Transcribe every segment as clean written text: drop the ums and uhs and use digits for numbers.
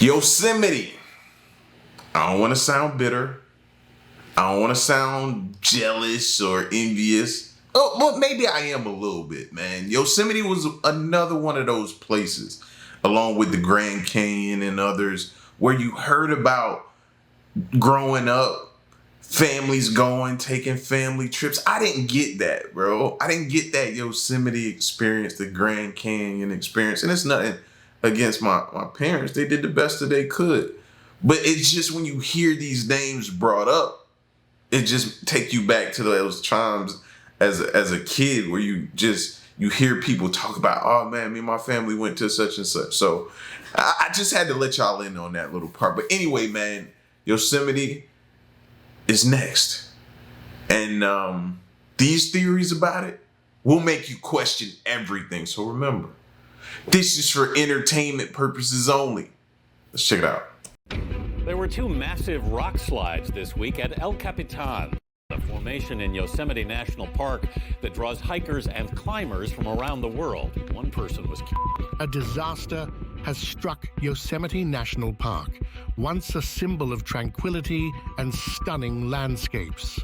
Yosemite. I don't want to sound bitter. I don't want to sound jealous or envious. Oh, well, maybe I am a little bit, man. Yosemite was another one of those places, along with the Grand Canyon and others, where you heard about growing up, families going, taking family trips. I didn't get that, bro. I didn't get that Yosemite experience, the Grand Canyon experience. And it's nothing against my parents. They did the best that they could. But it's just when you hear these names brought up, it just take you back to those times as a kid where you hear people talk about, oh man, me and my family went to such and such. So I just had to let y'all in on that little part. But anyway, man, Yosemite is next. And these theories about it will make you question everything. So remember, this is for entertainment purposes only. Let's check it out. There were two massive rock slides this week at El Capitan, a formation in Yosemite National Park that draws hikers and climbers from around the world. One person was killed. A disaster has struck Yosemite National Park, once a symbol of tranquility and stunning landscapes.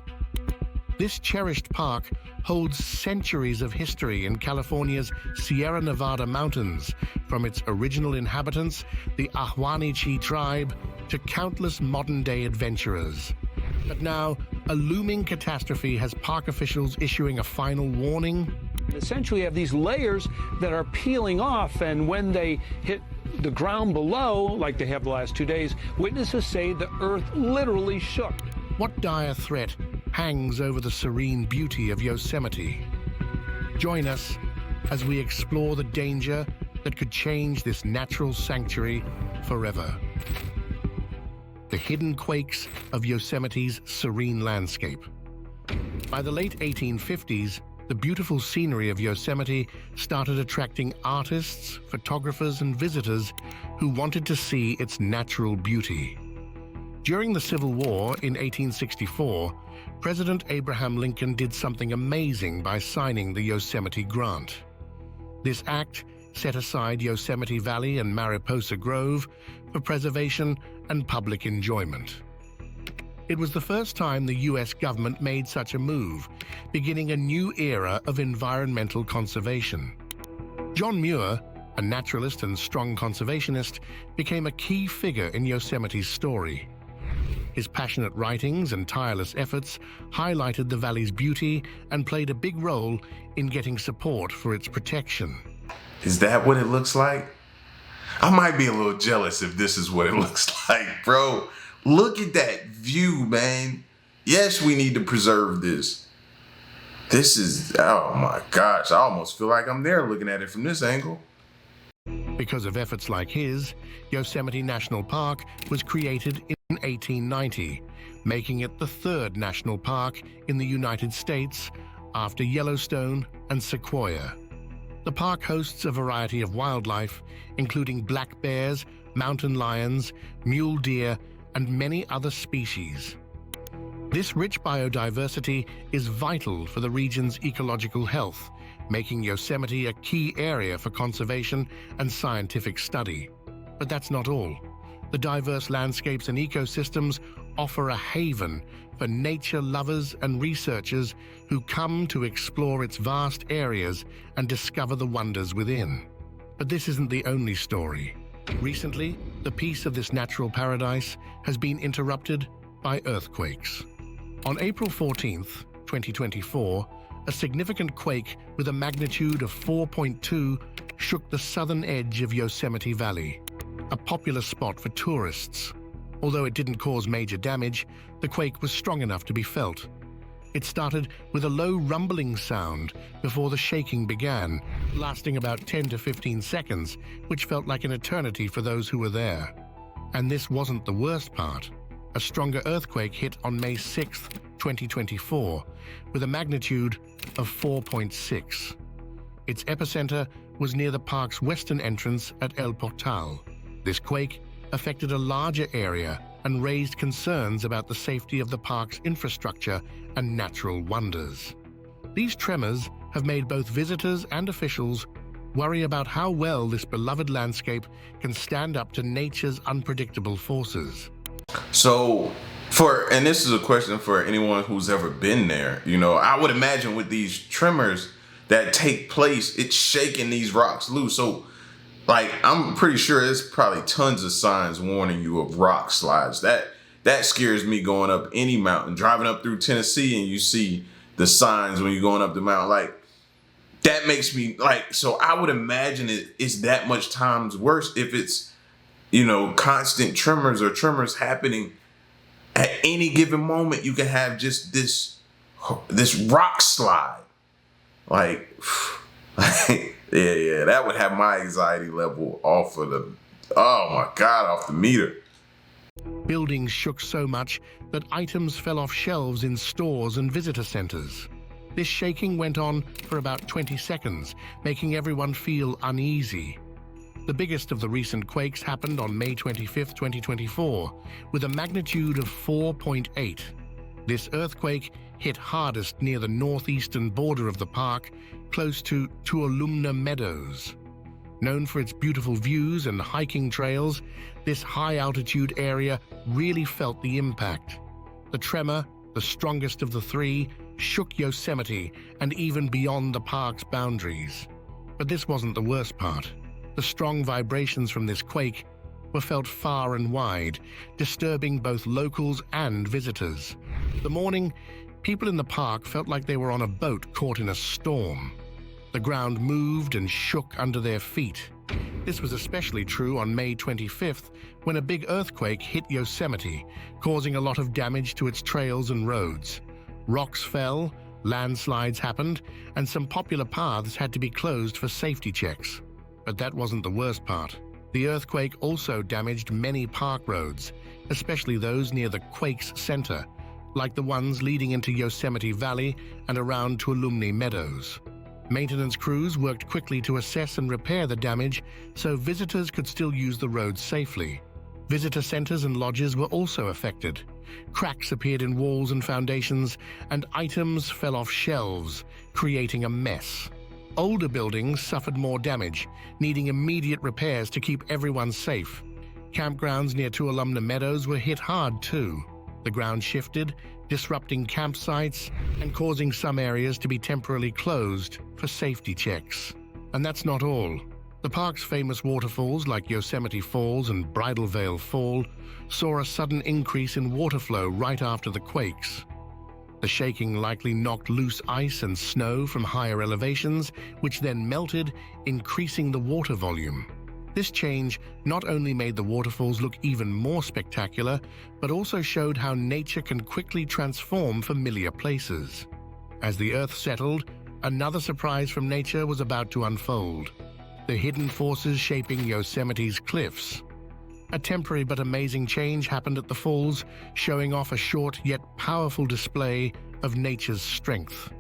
This cherished park holds centuries of history in California's Sierra Nevada mountains, from its original inhabitants, the Ahwahnee tribe, to countless modern-day adventurers. But now, a looming catastrophe has park officials issuing a final warning. Essentially, you have these layers that are peeling off, and when they hit the ground below, like they have the last 2 days, witnesses say the earth literally shook. What dire threat hangs over the serene beauty of Yosemite? Join us as we explore the danger that could change this natural sanctuary forever. The hidden quakes of Yosemite's serene landscape. By the late 1850s, the beautiful scenery of Yosemite started attracting artists, photographers, and visitors who wanted to see its natural beauty. During the Civil War in 1864, President Abraham Lincoln did something amazing by signing the Yosemite Grant. This act set aside Yosemite Valley and Mariposa Grove for preservation and public enjoyment. It was the first time the U.S. government made such a move, beginning a new era of environmental conservation. John Muir, a naturalist and strong conservationist, became a key figure in Yosemite's story. His passionate writings and tireless efforts highlighted the valley's beauty and played a big role in getting support for its protection. Is that what it looks like? I might be a little jealous if this is what it looks like, bro. Look at that view, man. Yes, we need to preserve this. This is, oh my gosh, I almost feel like I'm there looking at it from this angle. Because of efforts like his, Yosemite National Park was created in 1890, making it the third national park in the United States after Yellowstone and Sequoia. The park hosts a variety of wildlife, including black bears, mountain lions, mule deer, and many other species. This rich biodiversity is vital for the region's ecological health, making Yosemite a key area for conservation and scientific study. But that's not all. The diverse landscapes and ecosystems offer a haven for nature lovers and researchers who come to explore its vast areas and discover the wonders within. But this isn't the only story. Recently, the peace of this natural paradise has been interrupted by earthquakes. On April 14th, 2024, a significant quake with a magnitude of 4.2 shook the southern edge of Yosemite Valley, a popular spot for tourists. Although it didn't cause major damage, the quake was strong enough to be felt. It started with a low rumbling sound before the shaking began, lasting about 10 to 15 seconds, which felt like an eternity for those who were there. And this wasn't the worst part. A stronger earthquake hit on May 6, 2024, with a magnitude of 4.6. Its epicenter was near the park's western entrance at El Portal. This quake affected a larger area and raised concerns about the safety of the park's infrastructure and natural wonders. These tremors have made both visitors and officials worry about how well this beloved landscape can stand up to nature's unpredictable forces. So, and this is a question for anyone who's ever been there, I would imagine with these tremors that take place, it's shaking these rocks loose. So, I'm pretty sure there's probably tons of signs warning you of rock slides. That scares me going up any mountain. Driving up through Tennessee and you see the signs when you're going up the mountain, that makes me so I would imagine it's that much times worse if it's, constant tremors or tremors happening at any given moment. You can have just this rock slide. Yeah, that would have my anxiety level off the meter. Buildings shook so much that items fell off shelves in stores and visitor centers. This shaking went on for about 20 seconds, making everyone feel uneasy. The biggest of the recent quakes happened on May 25, 2024, with a magnitude of 4.8. This earthquake hit hardest near the northeastern border of the park, close to Tuolumne Meadows. Known for its beautiful views and hiking trails, this high-altitude area really felt the impact. The tremor, the strongest of the three, shook Yosemite and even beyond the park's boundaries. But this wasn't the worst part. The strong vibrations from this quake were felt far and wide, disturbing both locals and visitors. The morning, people in the park felt like they were on a boat caught in a storm. The ground moved and shook under their feet. This was especially true on May 25th, when a big earthquake hit Yosemite, causing a lot of damage to its trails and roads. Rocks fell, landslides happened, and some popular paths had to be closed for safety checks. But that wasn't the worst part. The earthquake also damaged many park roads, especially those near the quake's center, like the ones leading into Yosemite Valley and around Tuolumne Meadows. Maintenance crews worked quickly to assess and repair the damage so visitors could still use the roads safely. Visitor centers and lodges were also affected. Cracks appeared in walls and foundations, and items fell off shelves, creating a mess. Older buildings suffered more damage, needing immediate repairs to keep everyone safe. Campgrounds near Tuolumne Meadows were hit hard too. The ground shifted, disrupting campsites and causing some areas to be temporarily closed for safety checks. And that's not all. The park's famous waterfalls like Yosemite Falls and Bridal Veil Fall saw a sudden increase in water flow right after the quakes. The shaking likely knocked loose ice and snow from higher elevations, which then melted, increasing the water volume. This change not only made the waterfalls look even more spectacular, but also showed how nature can quickly transform familiar places. As the earth settled, another surprise from nature was about to unfold: the hidden forces shaping Yosemite's cliffs. A temporary but amazing change happened at the falls, showing off a short yet powerful display of nature's strength.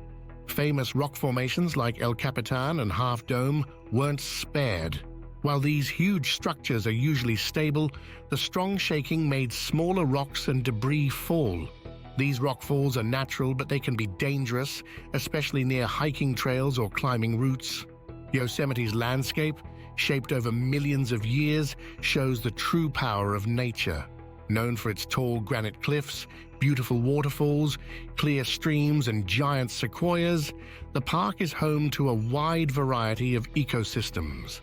Famous rock formations like El Capitan and Half Dome weren't spared. While these huge structures are usually stable, the strong shaking made smaller rocks and debris fall. These rockfalls are natural, but they can be dangerous, especially near hiking trails or climbing routes. Yosemite's landscape, shaped over millions of years, shows the true power of nature. Known for its tall granite cliffs, beautiful waterfalls, clear streams, and giant sequoias, the park is home to a wide variety of ecosystems.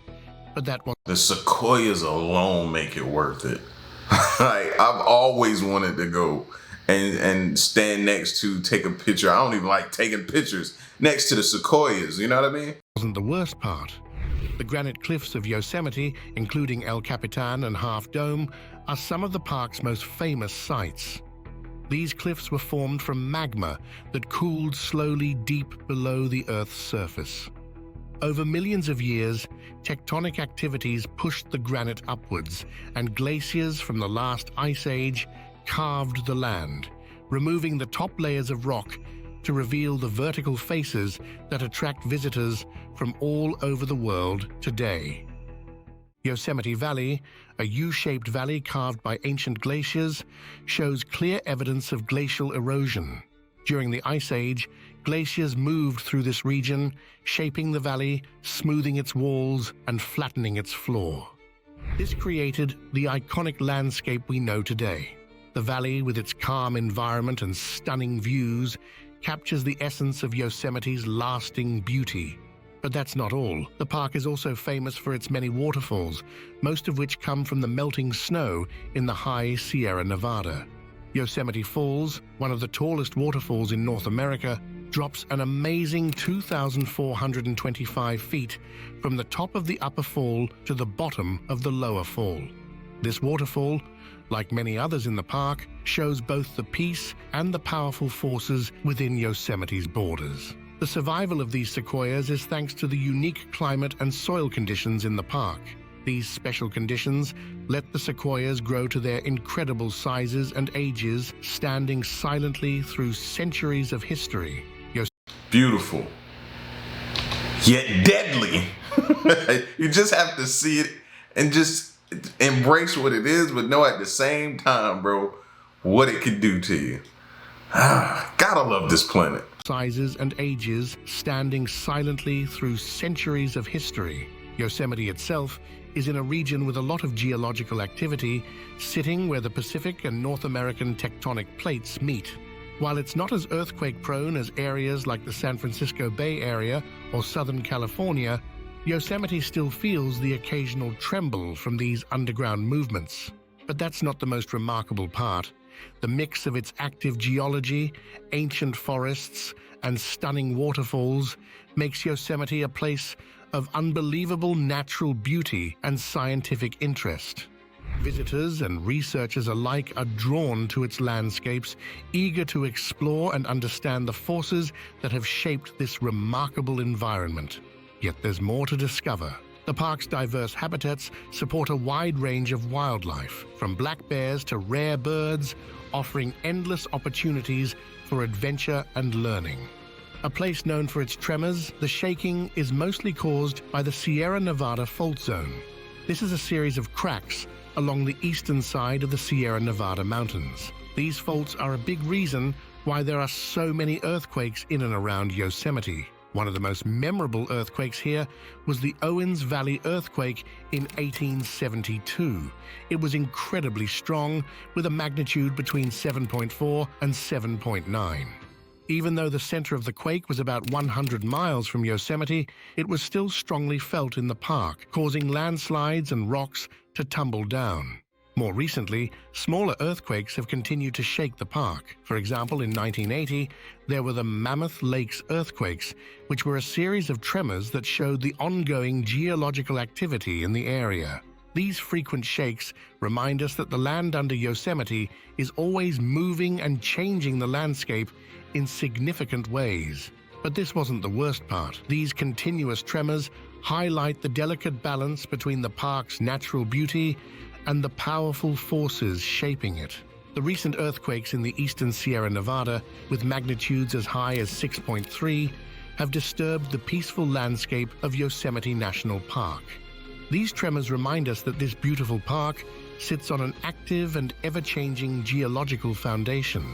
But that was the sequoias alone make it worth it. I've always wanted to go and stand next to, take a picture. I don't even like taking pictures next to the sequoias, you know what I mean? Wasn't the worst part. The granite cliffs of Yosemite, including El Capitan and Half Dome, are some of the park's most famous sights. These cliffs were formed from magma that cooled slowly deep below the Earth's surface. Over millions of years, tectonic activities pushed the granite upwards, and glaciers from the last ice age carved the land, removing the top layers of rock to reveal the vertical faces that attract visitors from all over the world today. Yosemite Valley, a U-shaped valley carved by ancient glaciers, shows clear evidence of glacial erosion. During the Ice Age, Glaciers moved through this region, shaping the valley, smoothing its walls, and flattening its floor. This created the iconic landscape we know today. The valley, with its calm environment and stunning views, captures the essence of Yosemite's lasting beauty. But that's not all. The park is also famous for its many waterfalls, most of which come from the melting snow in the high Sierra Nevada. Yosemite Falls, one of the tallest waterfalls in North America, drops an amazing 2,425 feet from the top of the upper fall to the bottom of the lower fall. This waterfall, like many others in the park, shows both the peace and the powerful forces within Yosemite's borders. The survival of these sequoias is thanks to the unique climate and soil conditions in the park. These special conditions let the sequoias grow to their incredible sizes and ages, standing silently through centuries of history. Beautiful, yet deadly. You just have to see it and just embrace what it is, but know at the same time, bro, what it could do to you. Gotta love this planet. Sizes and ages, standing silently through centuries of history. Yosemite itself is in a region with a lot of geological activity, sitting where the Pacific and North American tectonic plates meet. While it's not as earthquake-prone as areas like the San Francisco Bay Area or Southern California, Yosemite still feels the occasional tremble from these underground movements. But that's not the most remarkable part. The mix of its active geology, ancient forests, and stunning waterfalls makes Yosemite a place of unbelievable natural beauty and scientific interest. Visitors and researchers alike are drawn to its landscapes, eager to explore and understand the forces that have shaped this remarkable environment. Yet there's more to discover. The park's diverse habitats support a wide range of wildlife, from black bears to rare birds, offering endless opportunities for adventure and learning. A place known for its tremors, the shaking is mostly caused by the Sierra Nevada fault zone. This is a series of cracks along the eastern side of the Sierra Nevada mountains. These faults are a big reason why there are so many earthquakes in and around Yosemite. One of the most memorable earthquakes here was the Owens Valley earthquake in 1872. It was incredibly strong, with a magnitude between 7.4 and 7.9. Even though the center of the quake was about 100 miles from Yosemite, it was still strongly felt in the park, causing landslides and rocks to tumble down. More recently, smaller earthquakes have continued to shake the park. For example, in 1980, there were the Mammoth Lakes earthquakes, which were a series of tremors that showed the ongoing geological activity in the area. These frequent shakes remind us that the land under Yosemite is always moving and changing the landscape in significant ways. But this wasn't the worst part. These continuous tremors highlight the delicate balance between the park's natural beauty and the powerful forces shaping it. The recent earthquakes in the eastern Sierra Nevada, with magnitudes as high as 6.3, have disturbed the peaceful landscape of Yosemite National Park. These tremors remind us that this beautiful park sits on an active and ever-changing geological foundation.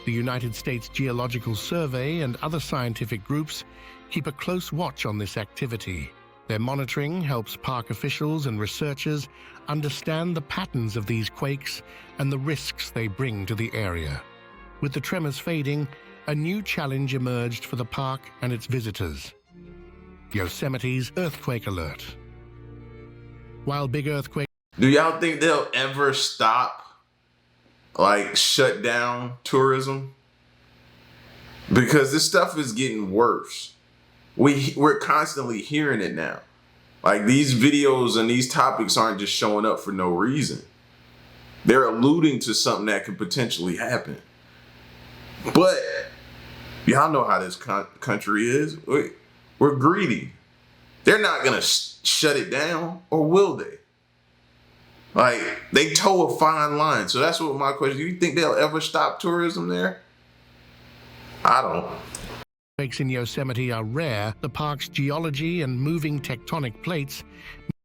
The United States Geological Survey and other scientific groups keep a close watch on this activity. Their monitoring helps park officials and researchers understand the patterns of these quakes and the risks they bring to the area. With the tremors fading, a new challenge emerged for the park and its visitors: Yosemite's earthquake alert. While big earthquakes... Do y'all think they'll ever stop, shut down tourism? Because this stuff is getting worse. We're constantly hearing it now. These videos and these topics aren't just showing up for no reason. They're alluding to something that could potentially happen. But y'all know how this country is. We're greedy. They're not gonna shut it down, or will they? They toe a fine line. So that's what my question. Do you think they'll ever stop tourism there? I don't. Earthquakes in Yosemite are rare. The park's geology and moving tectonic plates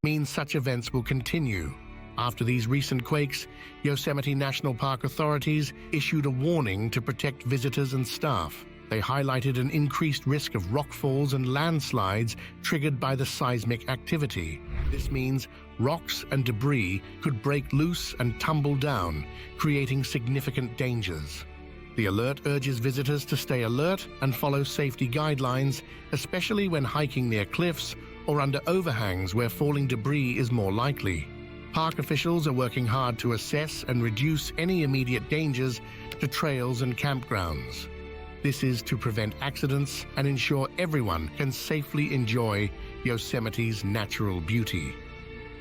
mean such events will continue. After these recent quakes, Yosemite National Park authorities issued a warning to protect visitors and staff. They highlighted an increased risk of rockfalls and landslides triggered by the seismic activity. This means rocks and debris could break loose and tumble down, creating significant dangers. The alert urges visitors to stay alert and follow safety guidelines, especially when hiking near cliffs or under overhangs where falling debris is more likely. Park officials are working hard to assess and reduce any immediate dangers to trails and campgrounds. This is to prevent accidents and ensure everyone can safely enjoy Yosemite's natural beauty.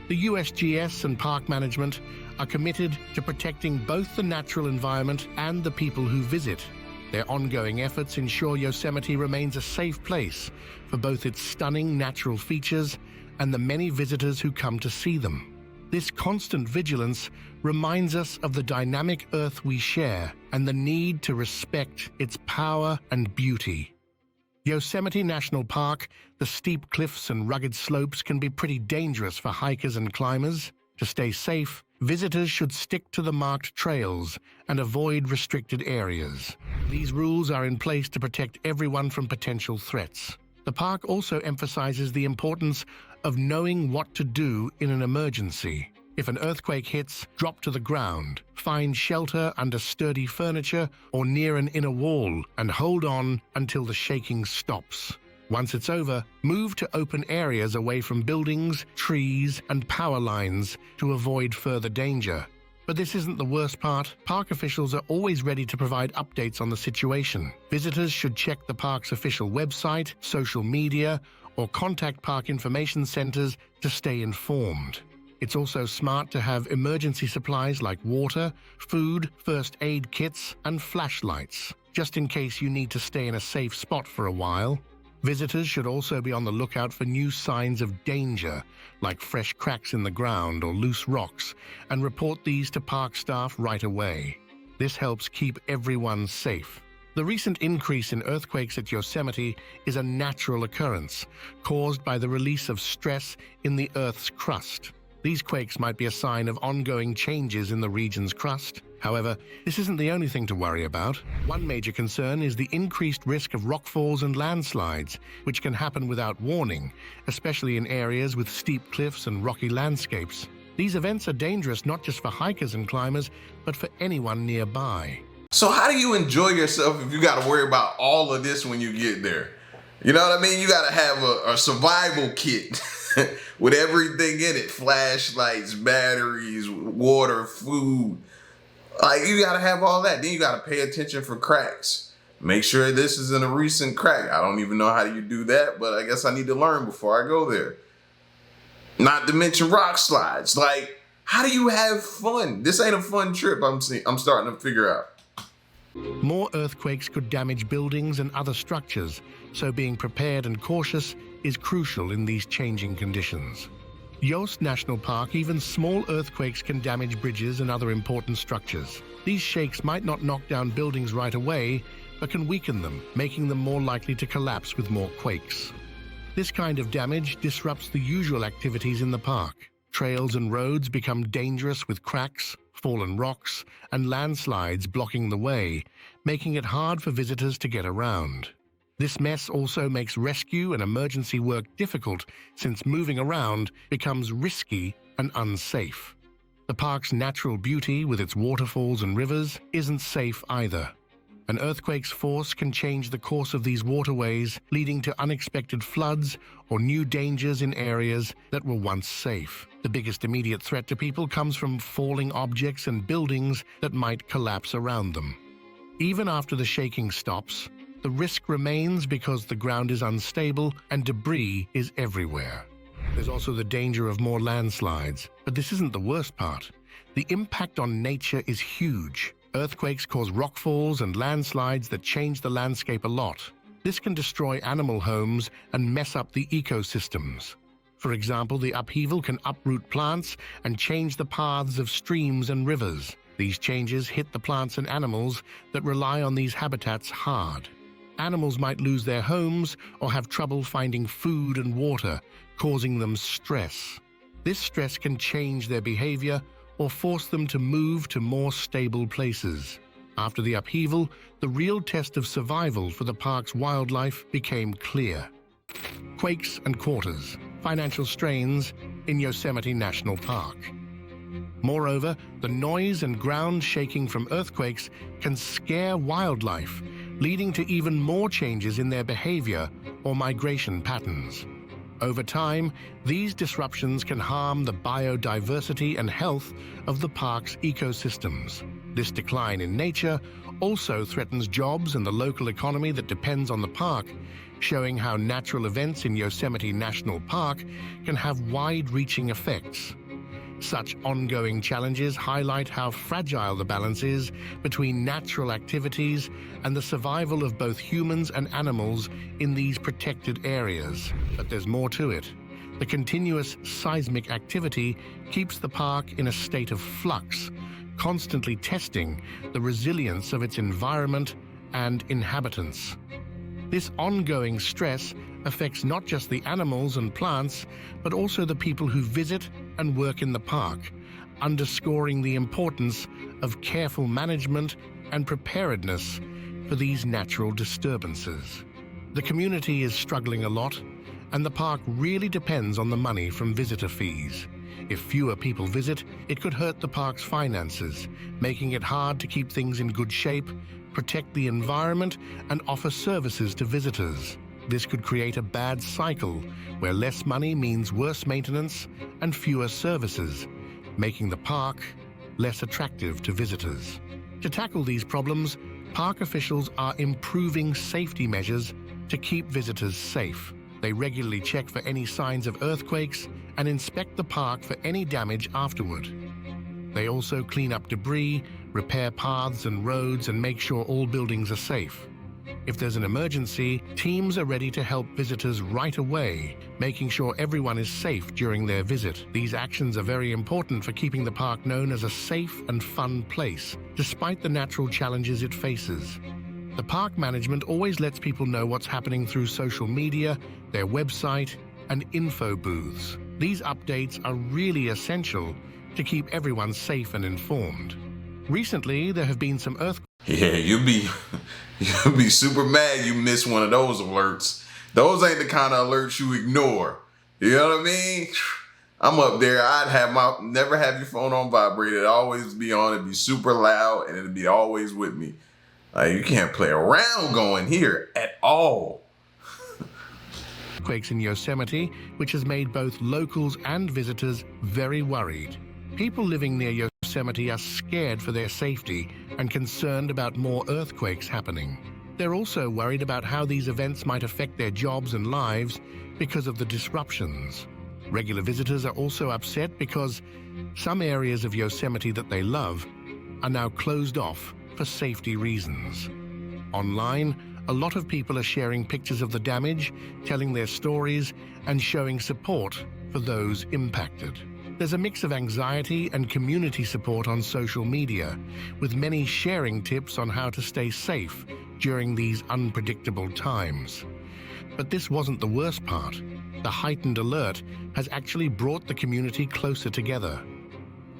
The USGS and park management are committed to protecting both the natural environment and the people who visit. Their ongoing efforts ensure Yosemite remains a safe place for both its stunning natural features and the many visitors who come to see them. This constant vigilance reminds us of the dynamic Earth we share and the need to respect its power and beauty. Yosemite National Park, the steep cliffs and rugged slopes can be pretty dangerous for hikers and climbers. To stay safe, visitors should stick to the marked trails and avoid restricted areas. These rules are in place to protect everyone from potential threats. The park also emphasizes the importance of knowing what to do in an emergency. If an earthquake hits, drop to the ground, find shelter under sturdy furniture or near an inner wall, and hold on until the shaking stops. Once it's over, move to open areas away from buildings, trees, and power lines to avoid further danger. But this isn't the worst part. Park officials are always ready to provide updates on the situation. Visitors should check the park's official website, social media, or contact park information centers to stay informed. It's also smart to have emergency supplies like water, food, first aid kits, and flashlights, just in case you need to stay in a safe spot for a while. Visitors should also be on the lookout for new signs of danger, like fresh cracks in the ground or loose rocks, and report these to park staff right away. This helps keep everyone safe. The recent increase in earthquakes at Yosemite is a natural occurrence caused by the release of stress in the Earth's crust. These quakes might be a sign of ongoing changes in the region's crust. However, this isn't the only thing to worry about. One major concern is the increased risk of rockfalls and landslides, which can happen without warning, especially in areas with steep cliffs and rocky landscapes. These events are dangerous not just for hikers and climbers, but for anyone nearby. So how do you enjoy yourself if you got to worry about all of this when you get there? You know what I mean? You got to have a survival kit with everything in it. Flashlights, batteries, water, food. Like, you got to have all that. Then you got to pay attention for cracks. Make sure this isn't a recent crack. I don't even know how you do that, but I guess I need to learn before I go there. Not to mention rock slides. Like, how do you have fun? This ain't a fun trip, I'm starting to figure out. More earthquakes could damage buildings and other structures, so being prepared and cautious is crucial in these changing conditions. Yost National Park, even small earthquakes can damage bridges and other important structures. These shakes might not knock down buildings right away, but can weaken them, making them more likely to collapse with more quakes. This kind of damage disrupts the usual activities in the park. Trails and roads become dangerous with cracks, fallen rocks, and landslides blocking the way, making it hard for visitors to get around. This mess also makes rescue and emergency work difficult since moving around becomes risky and unsafe. The park's natural beauty with its waterfalls and rivers isn't safe either. An earthquake's force can change the course of these waterways, leading to unexpected floods or new dangers in areas that were once safe. The biggest immediate threat to people comes from falling objects and buildings that might collapse around them. Even after the shaking stops, the risk remains because the ground is unstable and debris is everywhere. There's also the danger of more landslides, but this isn't the worst part. The impact on nature is huge. Earthquakes cause rockfalls and landslides that change the landscape a lot. This can destroy animal homes and mess up the ecosystems. For example, the upheaval can uproot plants and change the paths of streams and rivers. These changes hit the plants and animals that rely on these habitats hard. Animals might lose their homes or have trouble finding food and water, causing them stress. This stress can change their behavior or force them to move to more stable places. After the upheaval, the real test of survival for the park's wildlife became clear. Quakes and quarters, financial strains in Yosemite National Park. Moreover, the noise and ground shaking from earthquakes can scare wildlife, leading to even more changes in their behavior or migration patterns. Over time, these disruptions can harm the biodiversity and health of the park's ecosystems. This decline in nature also threatens jobs and the local economy that depends on the park, showing how natural events in Yosemite National Park can have wide-reaching effects. Such ongoing challenges highlight how fragile the balance is between natural activities and the survival of both humans and animals in these protected areas. But there's more to it. The continuous seismic activity keeps the park in a state of flux, constantly testing the resilience of its environment and inhabitants. This ongoing stress affects not just the animals and plants, but also the people who visit and work in the park, underscoring the importance of careful management and preparedness for these natural disturbances. The community is struggling a lot, and the park really depends on the money from visitor fees. If fewer people visit, it could hurt the park's finances, making it hard to keep things in good shape, protect the environment, and offer services to visitors. This could create a bad cycle where less money means worse maintenance and fewer services, making the park less attractive to visitors. To tackle these problems, park officials are improving safety measures to keep visitors safe. They regularly check for any signs of earthquakes and inspect the park for any damage afterward. They also clean up debris, repair paths and roads, and make sure all buildings are safe. If there's an emergency, teams are ready to help visitors right away, making sure everyone is safe during their visit. These actions are very important for keeping the park known as a safe and fun place, despite the natural challenges it faces. The park management always lets people know what's happening through social media, their website, and info booths. These updates are really essential to keep everyone safe and informed. Recently, there have been some earthquakes. Yeah, you'll be super mad you missed one of those alerts. Those ain't the kind of alerts you ignore. You know what I mean? I'm up there. Never have your phone on vibrate. It'd always be on. It'd be super loud, and it'd be always with me. Like, you can't play around going here at all. Quakes in Yosemite, which has made both locals and visitors very worried. People living near Yosemite are scared for their safety and concerned about more earthquakes happening. They're also worried about how these events might affect their jobs and lives because of the disruptions. Regular visitors are also upset because some areas of Yosemite that they love are now closed off for safety reasons. Online, a lot of people are sharing pictures of the damage, telling their stories, and showing support for those impacted. There's a mix of anxiety and community support on social media, with many sharing tips on how to stay safe during these unpredictable times. But this wasn't the worst part. The heightened alert has actually brought the community closer together.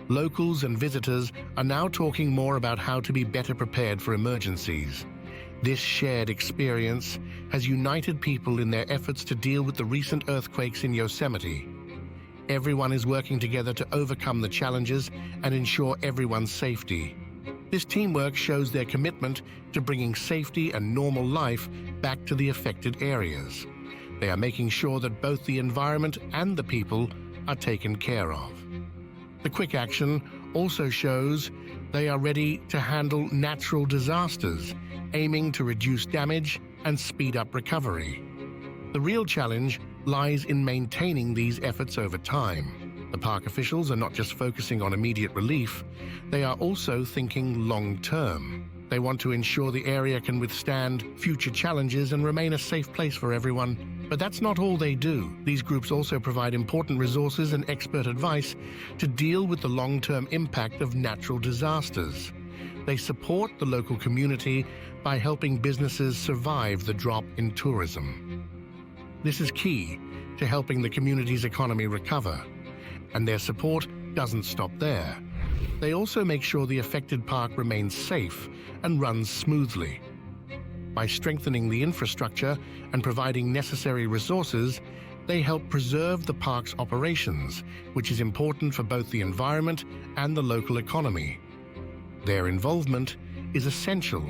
Locals and visitors are now talking more about how to be better prepared for emergencies. This shared experience has united people in their efforts to deal with the recent earthquakes in Yosemite. Everyone is working together to overcome the challenges and ensure everyone's safety. This teamwork shows their commitment to bringing safety and normal life back to the affected areas. They are making sure that both the environment and the people are taken care of. The quick action also shows they are ready to handle natural disasters, aiming to reduce damage and speed up recovery. The real challenge lies in maintaining these efforts over time. The park officials are not just focusing on immediate relief, they are also thinking long-term. They want to ensure the area can withstand future challenges and remain a safe place for everyone. But that's not all they do. These groups also provide important resources and expert advice to deal with the long-term impact of natural disasters. They support the local community by helping businesses survive the drop in tourism. This is key to helping the community's economy recover, and their support doesn't stop there. They also make sure the affected park remains safe and runs smoothly. By strengthening the infrastructure and providing necessary resources, they help preserve the park's operations, which is important for both the environment and the local economy. Their involvement is essential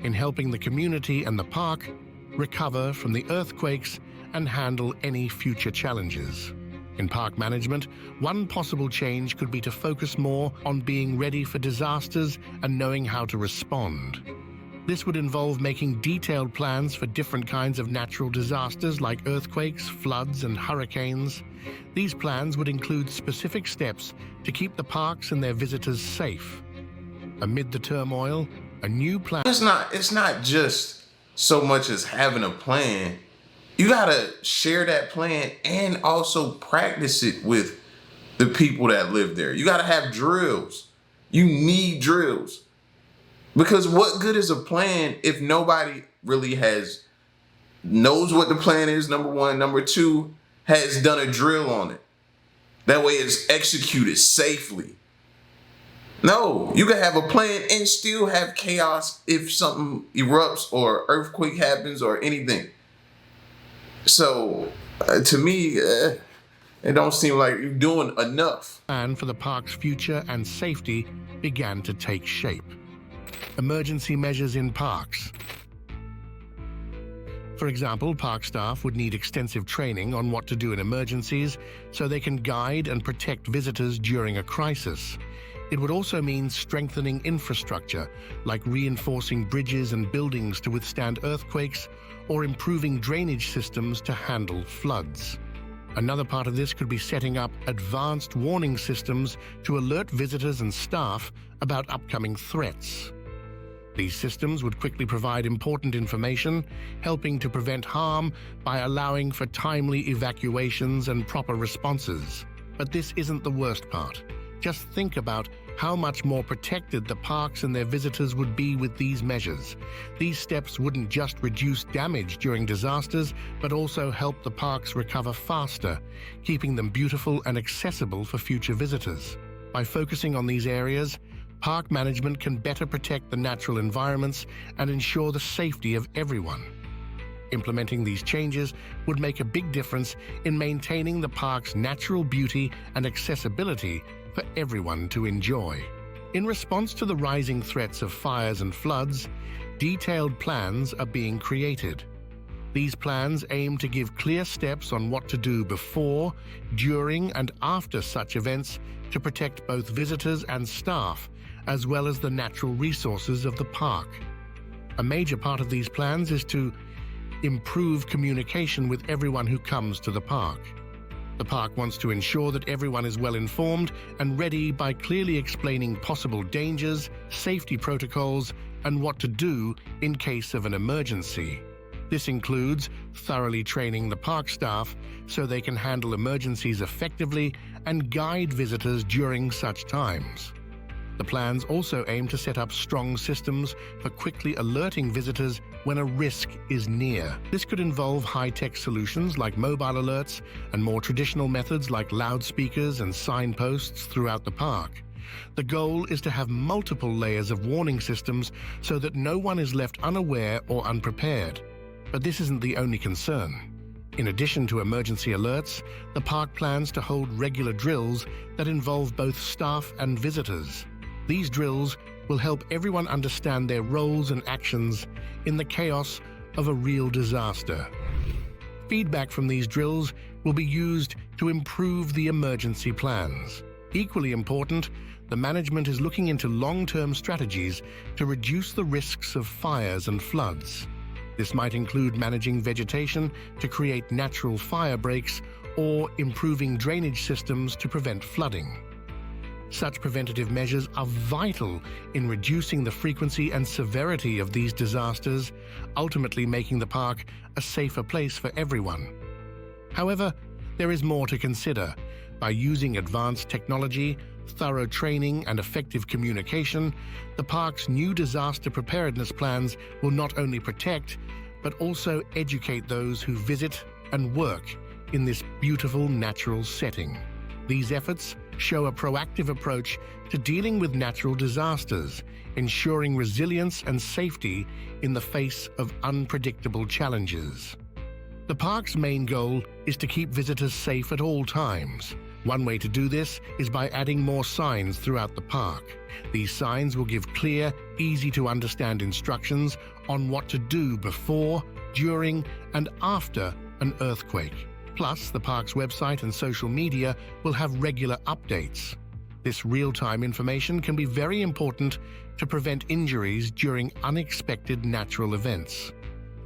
in helping the community and the park recover from the earthquakes and handle any future challenges. In park management, one possible change could be to focus more on being ready for disasters and knowing how to respond. This would involve making detailed plans for different kinds of natural disasters like earthquakes, floods, and hurricanes. These plans would include specific steps to keep the parks and their visitors safe. Amid the turmoil, a new plan... It's not just so much as having a plan. You gotta share that plan and also practice it with the people that live there. You gotta have drills. You need drills. Because what good is a plan if nobody really knows what the plan is, number one. Number two, has done a drill on it. That way it's executed safely. No, you can have a plan and still have chaos if something erupts or earthquake happens or anything. So, to me, it don't seem like you're doing enough. Plan for the park's future and safety began to take shape. Emergency measures in parks. For example, park staff would need extensive training on what to do in emergencies so they can guide and protect visitors during a crisis. It would also mean strengthening infrastructure, like reinforcing bridges and buildings to withstand earthquakes or improving drainage systems to handle floods. Another part of this could be setting up advanced warning systems to alert visitors and staff about upcoming threats. These systems would quickly provide important information, helping to prevent harm by allowing for timely evacuations and proper responses. But this isn't the worst part. Just think about how much more protected the parks and their visitors would be with these measures. These steps wouldn't just reduce damage during disasters, but also help the parks recover faster, keeping them beautiful and accessible for future visitors. By focusing on these areas, park management can better protect the natural environments and ensure the safety of everyone. Implementing these changes would make a big difference in maintaining the park's natural beauty and accessibility for everyone to enjoy. In response to the rising threats of fires and floods, detailed plans are being created. These plans aim to give clear steps on what to do before, during, and after such events to protect both visitors and staff, as well as the natural resources of the park. A major part of these plans is to improve communication with everyone who comes to the park. The park wants to ensure that everyone is well informed and ready by clearly explaining possible dangers, safety protocols, and what to do in case of an emergency. This includes thoroughly training the park staff so they can handle emergencies effectively and guide visitors during such times. The plans also aim to set up strong systems for quickly alerting visitors when a risk is near. This could involve high-tech solutions like mobile alerts and more traditional methods like loudspeakers and signposts throughout the park. The goal is to have multiple layers of warning systems so that no one is left unaware or unprepared. But this isn't the only concern. In addition to emergency alerts, the park plans to hold regular drills that involve both staff and visitors. These drills will help everyone understand their roles and actions in the chaos of a real disaster. Feedback from these drills will be used to improve the emergency plans. Equally important, the management is looking into long-term strategies to reduce the risks of fires and floods. This might include managing vegetation to create natural fire breaks or improving drainage systems to prevent flooding. Such preventative measures are vital in reducing the frequency and severity of these disasters, ultimately making the park a safer place for everyone. However, there is more to consider. By using advanced technology, thorough training, and effective communication, the park's new disaster preparedness plans will not only protect, but also educate those who visit and work in this beautiful natural setting. These efforts show a proactive approach to dealing with natural disasters, ensuring resilience and safety in the face of unpredictable challenges. The park's main goal is to keep visitors safe at all times. One way to do this is by adding more signs throughout the park. These signs will give clear, easy-to-understand instructions on what to do before, during, and after an earthquake. Plus, the park's website and social media will have regular updates. This real-time information can be very important to prevent injuries during unexpected natural events.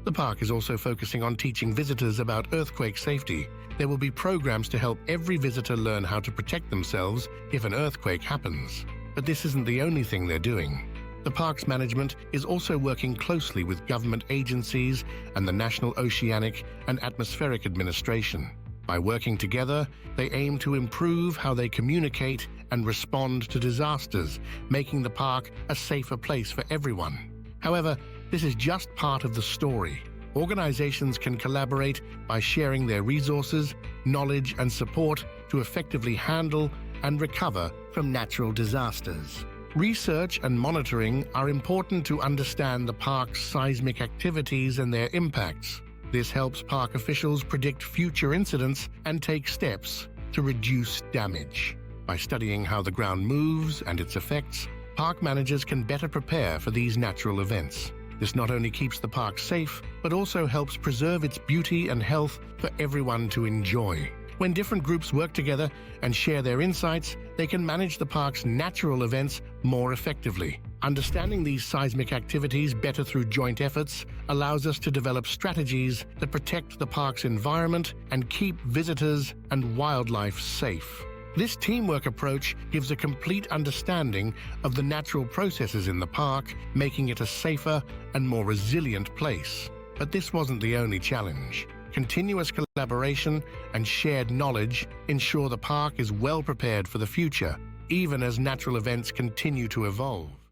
The park is also focusing on teaching visitors about earthquake safety. There will be programs to help every visitor learn how to protect themselves if an earthquake happens. But this isn't the only thing they're doing. The park's management is also working closely with government agencies and the National Oceanic and Atmospheric Administration. By working together, they aim to improve how they communicate and respond to disasters, making the park a safer place for everyone. However, this is just part of the story. Organizations can collaborate by sharing their resources, knowledge, and support to effectively handle and recover from natural disasters. Research and monitoring are important to understand the park's seismic activities and their impacts. This helps park officials predict future incidents and take steps to reduce damage. By studying how the ground moves and its effects, park managers can better prepare for these natural events. This not only keeps the park safe, but also helps preserve its beauty and health for everyone to enjoy. When different groups work together and share their insights, they can manage the park's natural events more effectively. Understanding these seismic activities better through joint efforts allows us to develop strategies that protect the park's environment and keep visitors and wildlife safe. This teamwork approach gives a complete understanding of the natural processes in the park, making it a safer and more resilient place. But this wasn't the only challenge. Continuous collaboration and shared knowledge ensure the park is well prepared for the future, even as natural events continue to evolve.